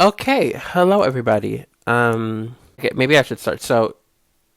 Okay, hello everybody. Okay, maybe I should start. So,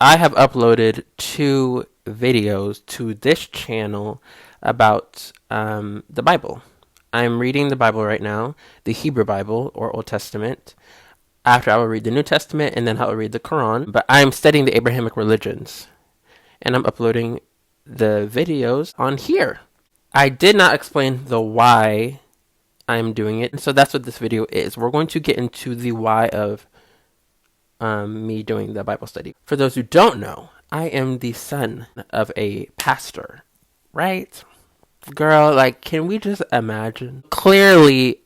I have uploaded two videos to this channel about the Bible. I'm reading the Bible right now, the Hebrew Bible or Old Testament. After I will read the New Testament and then I will read the Quran. But I'm studying the Abrahamic religions and I'm uploading the videos on here. I did not explain the why I'm doing it. So that's what this video is. We're going to get into the why of me doing the Bible study. For those who don't know, I am the son of a pastor, right? Girl, like, can we just imagine? Clearly,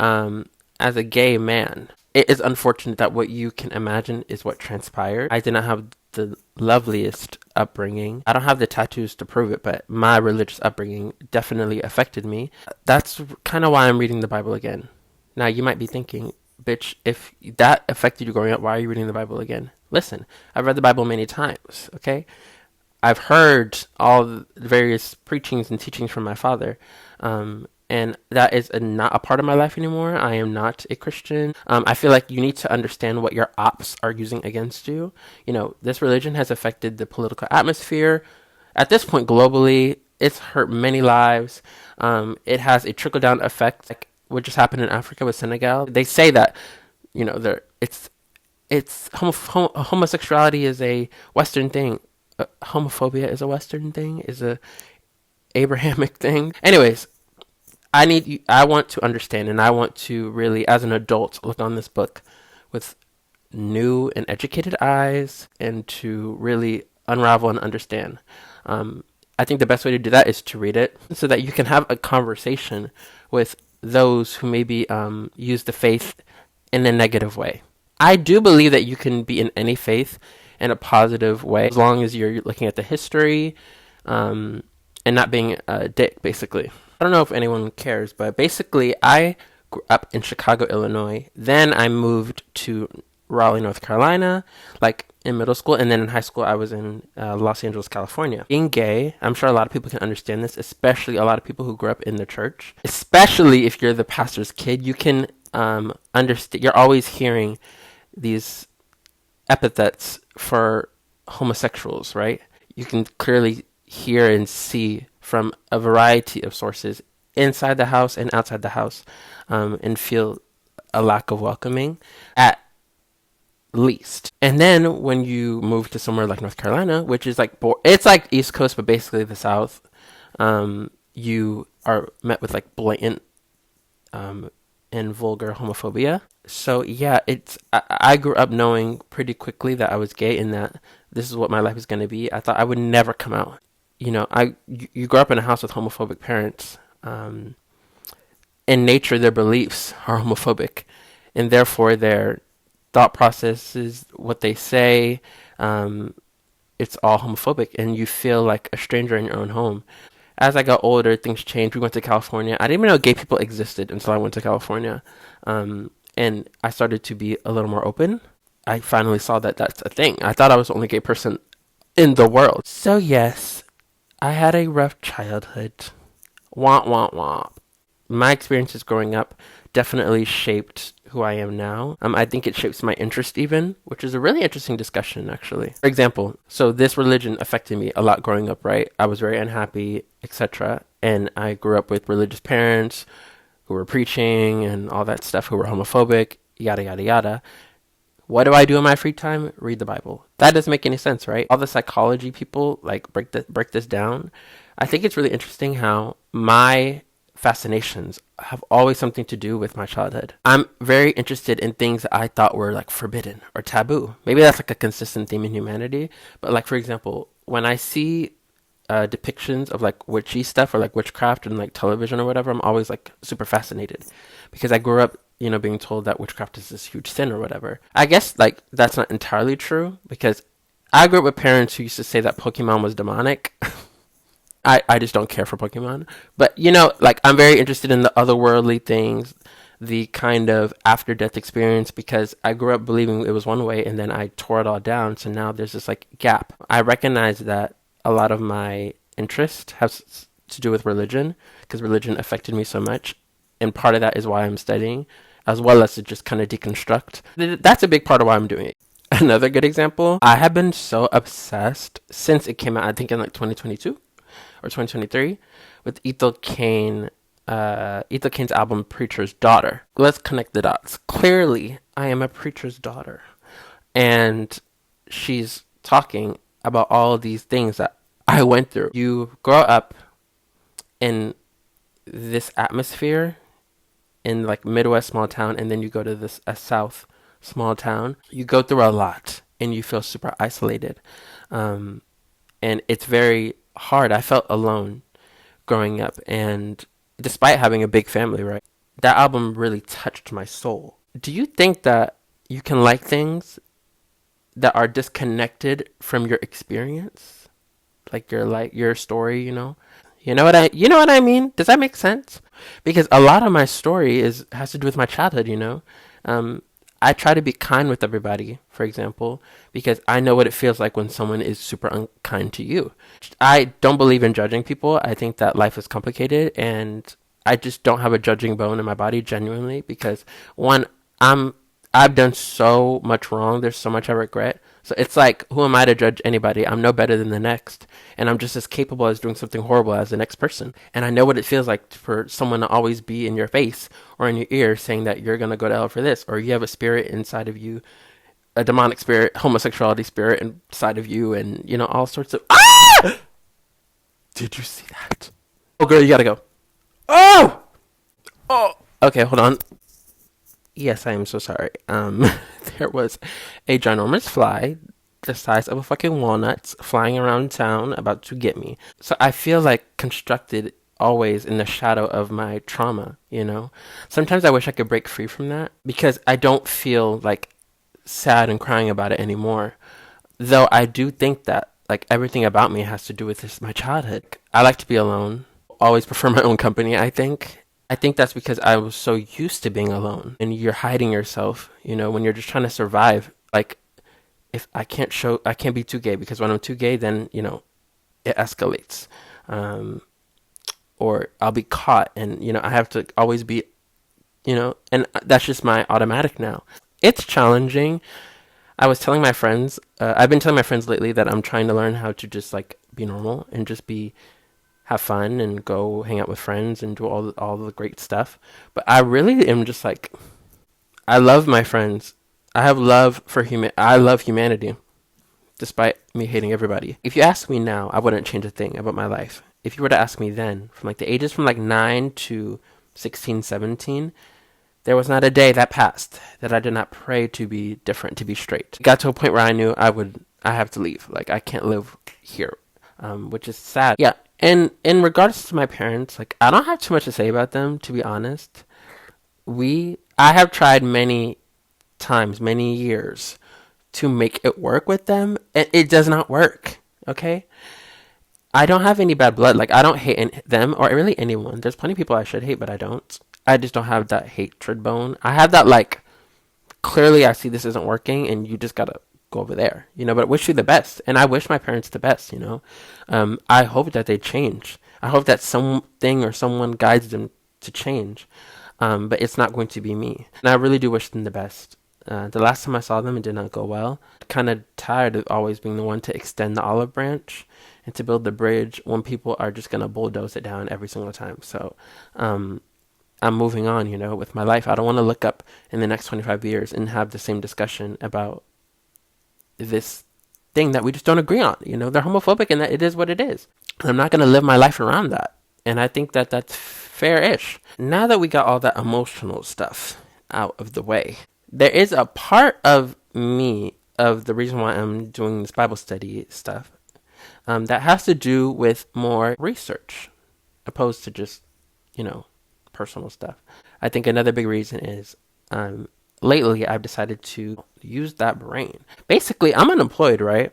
as a gay man, it is unfortunate that what you can imagine is what transpired. I did not have the loveliest upbringing. I don't have the tattoos to prove it, but my religious upbringing definitely affected me. That's kind of why I'm reading the Bible again. Now, you might be thinking, bitch, if that affected you growing up, why are you reading the Bible again? Listen, I've read the Bible many times, okay? I've heard all the various preachings and teachings from my father, and that is not a part of my life anymore. I am not a Christian. I feel like you need to understand what your ops are using against you. This religion has affected the political atmosphere. At this point, globally, it's hurt many lives. It has a trickle-down effect, like what just happened in Africa with Senegal. They say that, homosexuality is a Western thing. Homophobia is a Western thing, is a Abrahamic thing. Anyways, I want to understand, and I want to really, as an adult, look on this book with new and educated eyes, and to really unravel and understand. I think the best way to do that is to read it, so that you can have a conversation with those who maybe use the faith in a negative way. I do believe that you can be in any faith in a positive way, as long as you're looking at the history and not being a dick, basically. I don't know if anyone cares, but basically, I grew up in Chicago, Illinois. Then I moved to Raleigh, North Carolina, like in middle school, and then in high school, I was in Los Angeles, California. Being gay, I'm sure a lot of people can understand this, especially a lot of people who grew up in the church. Especially if you're the pastor's kid, you can understand. You're always hearing these epithets for homosexuals, right? You can clearly hear and see from a variety of sources inside the house and outside the house, and feel a lack of welcoming at least. And then when you move to somewhere like North Carolina, which is like it's like East Coast but basically the South, you are met with like blatant and vulgar homophobia. So yeah, I grew up knowing pretty quickly that I was gay and that this is what my life is going to be. I thought I would never come out. You grow up in a house with homophobic parents. In nature, their beliefs are homophobic, and therefore their thought processes, what they say, it's all homophobic, and you feel like a stranger in your own home. As I got older, things changed. We went to California. I didn't even know gay people existed until I went to California. And I started to be a little more open. I finally saw that that's a thing. I thought I was the only gay person in the world. So yes, I had a rough childhood. Womp, womp, womp. My experiences growing up definitely shaped who I am now. I think it shapes my interest even, which is a really interesting discussion, actually. For example, so this religion affected me a lot growing up, right? I was very unhappy, etc. And I grew up with religious parents who were preaching and all that stuff, who were homophobic, yada, yada, yada. What do I do in my free time? Read the Bible. That doesn't make any sense, right? All the psychology people like break this down. I think it's really interesting how my fascinations have always something to do with my childhood. I'm very interested in things that I thought were like forbidden or taboo. Maybe that's like a consistent theme in humanity. But like, for example, when I see depictions of like witchy stuff or like witchcraft and like television or whatever, I'm always like super fascinated because I grew up, being told that witchcraft is this huge sin or whatever. I guess like that's not entirely true because I grew up with parents who used to say that Pokemon was demonic. I just don't care for Pokemon. But, like I'm very interested in the otherworldly things, the kind of after-death experience, because I grew up believing it was one way and then I tore it all down. So now there's this like gap. I recognize that a lot of my interest has to do with religion because religion affected me so much. And part of that is why I'm studying. as well as to just kind of deconstruct. That's a big part of why I'm doing it. Another good example, I have been so obsessed since it came out, I think in like 2022 or 2023, with Ethel Cain's album Preacher's Daughter. Let's connect the dots. Clearly, I am a preacher's daughter. And she's talking about all of these things that I went through. You grow up in this atmosphere in like Midwest small town, and then you go to this a South small town. You go through a lot and you feel super isolated. And it's very hard. I felt alone growing up, and despite having a big family, right? That album really touched my soul. Do you think that you can like things that are disconnected from your experience? Like your story, you know? You know what I mean? Does that make sense? Because a lot of my story has to do with my childhood, you know? I try to be kind with everybody, for example, because I know what it feels like when someone is super unkind to you. I don't believe in judging people. I think that life is complicated, and I just don't have a judging bone in my body, genuinely, because one, I've done so much wrong. There's so much I regret. So it's like, who am I to judge anybody? I'm no better than the next. And I'm just as capable as doing something horrible as the next person. And I know what it feels like for someone to always be in your face or in your ear saying that you're going to go to hell for this, or you have a spirit inside of you, a demonic spirit, homosexuality spirit inside of you, and, you know, all sorts of... Ah! Did you see that? Oh, girl, you gotta go. Oh! Oh! Okay, hold on. Yes, I am so sorry. There was a ginormous fly the size of a fucking walnut flying around town about to get me. So I feel like constructed always in the shadow of my trauma, you know? Sometimes I wish I could break free from that, because I don't feel like sad and crying about it anymore. Though I do think that like everything about me has to do with my childhood. I like to be alone. Always prefer my own company, I think. I think that's because I was so used to being alone, and you're hiding yourself, you know, when you're just trying to survive. Like, if I can't be too gay, because when I'm too gay, then, you know, it escalates. Or I'll be caught, and, you know, I have to always be, you know, and that's just my automatic now. It's challenging. I was telling my friends, I've been telling my friends lately that I'm trying to learn how to just like be normal and just have fun and go hang out with friends and do all the great stuff. But I really am just like, I love my friends. I have love for I love humanity, despite me hating everybody. If you ask me now, I wouldn't change a thing about my life. If you were to ask me then, from like the ages from like 9 to 16, 17, there was not a day that passed that I did not pray to be different, to be straight. It got to a point where I knew I have to leave. Like, I can't live here, which is sad. Yeah. And in regards to my parents, like, I don't have too much to say about them, to be honest. I have tried many times, many years, to make it work with them, and it does not work, okay? I don't have any bad blood. Like, I don't hate them or really anyone. There's plenty of people I should hate, but I don't. I just don't have that hatred bone. I have that, like, clearly I see this isn't working, and you just gotta go over there, you know, but I wish you the best, and I wish my parents the best, you know. I hope that they change. I hope that something or someone guides them to change, but it's not going to be me, and I really do wish them the best. The last time I saw them, it did not go well. Kind of tired of always being the one to extend the olive branch and to build the bridge when people are just gonna bulldoze it down every single time. So I'm moving on, you know, with my life. I don't want to look up in the next 25 years and have the same discussion about this thing that we just don't agree on. You know, they're homophobic, and that it is what it is. I'm not going to live my life around that. And I think that that's fair-ish. Now that we got all that emotional stuff out of the way, there is a part of me, of the reason why I'm doing this Bible study stuff, that has to do with more research, opposed to just, you know, personal stuff. I think another big reason is, lately I've decided to use that brain. Basically, I'm unemployed, right?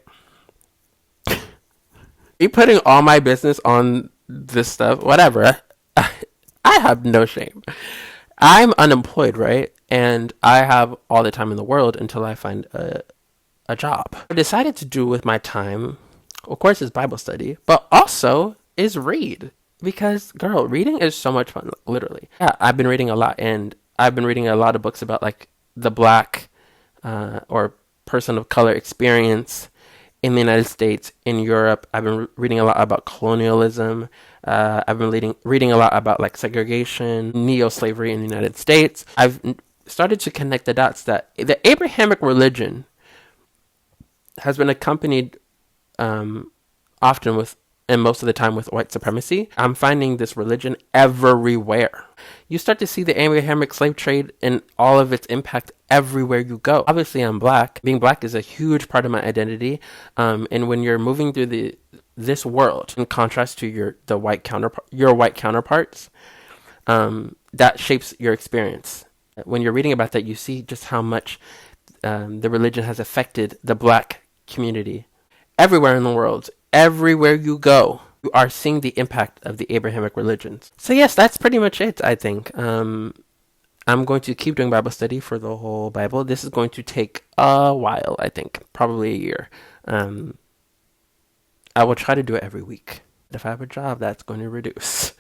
You putting all my business on this stuff, whatever. I have no shame. I'm unemployed, right? And I have all the time in the world until I find a job. I decided to do with my time, of course, is Bible study, but also is read. Because, girl, reading is so much fun, literally. Yeah, I've been reading a lot, and I've been reading a lot of books about like the black or person of color experience in the United States, in Europe. I've been reading a lot about colonialism. I've been reading a lot about like segregation, neo-slavery in the United States. I've started to connect the dots that the Abrahamic religion has been accompanied often with, and most of the time, with white supremacy. I'm finding this religion everywhere. You start to see the Abrahamic slave trade and all of its impact everywhere you go. Obviously, I'm black. Being black is a huge part of my identity. And when you're moving through this world, in contrast to your white counterparts, that shapes your experience. When you're reading about that, you see just how much the religion has affected the black community everywhere in the world. Everywhere you go, you are seeing the impact of the Abrahamic religions. So yes, that's pretty much it, I think. I'm going to keep doing Bible study for the whole Bible. This is going to take a while, I think, probably a year. I will try to do it every week. If I have a job, that's going to reduce.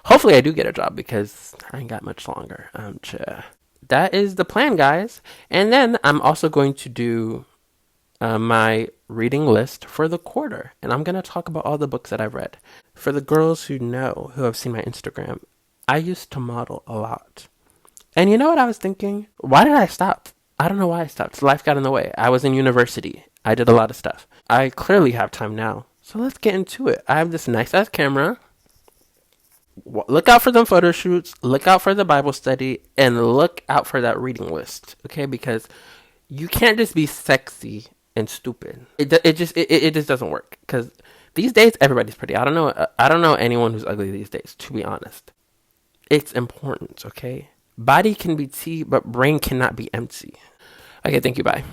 Hopefully I do get a job because I ain't got much longer. That is the plan, guys. And then I'm also going to do my reading list for the quarter. And I'm going to talk about all the books that I've read. For the girls who have seen my Instagram, I used to model a lot. And you know what I was thinking? Why did I stop? I don't know why I stopped. Life got in the way. I was in university. I did a lot of stuff. I clearly have time now. So let's get into it. I have this nice ass camera. Look out for them photo shoots. Look out for the Bible study. And look out for that reading list. Okay? Because you can't just be sexy and stupid. It just doesn't work. Because these days, everybody's pretty. I don't know anyone who's ugly these days, to be honest. It's important, okay? Body can be tea, but brain cannot be empty. Okay, thank you, bye.